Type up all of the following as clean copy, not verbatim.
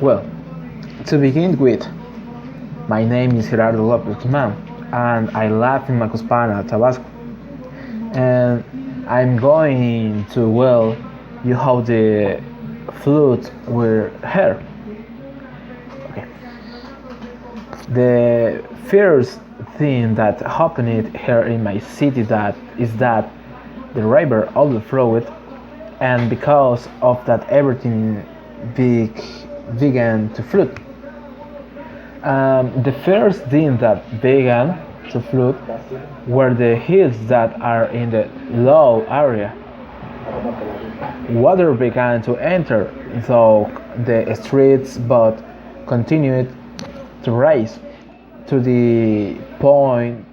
Well, to begin with, my name is Gerardo Lopez Guzman, and I live in Macuspana, Tabasco. And I'm going to, you have the flute with her. Okay. The first thing that happened here in my city that is that the river overflowed, and because of that everything big began to flood. The first thing that began to flood were the hills that are in the low area. Water began to enter through the streets but continued to rise to the point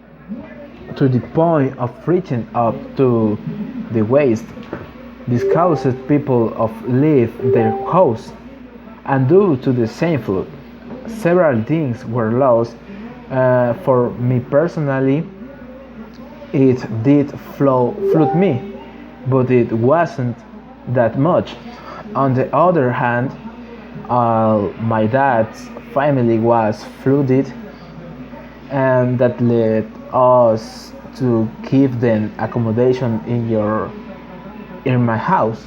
of reaching up to the waist. This caused people of leave their house, and due to the same flood, several things were lost. For me personally, it did flood me, but it wasn't that much. On the other hand, my dad's family was flooded, and that led us to give them accommodation in my house.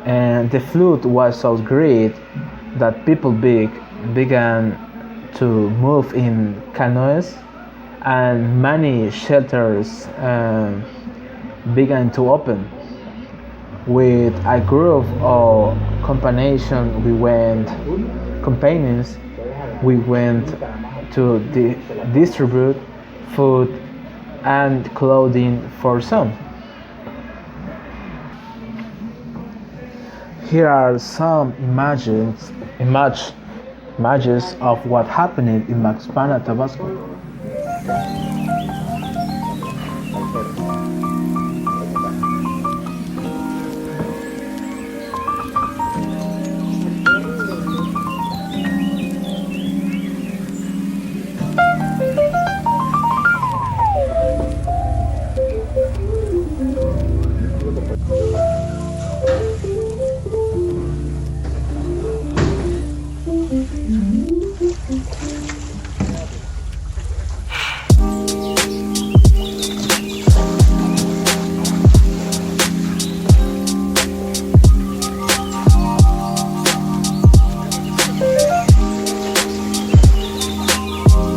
And the flood was so great that people began to move in canoes, and many shelters began to open. With a group of companions, we went to distribute food and clothing for some. Here are some images of what happened in Macuspana, Tabasco.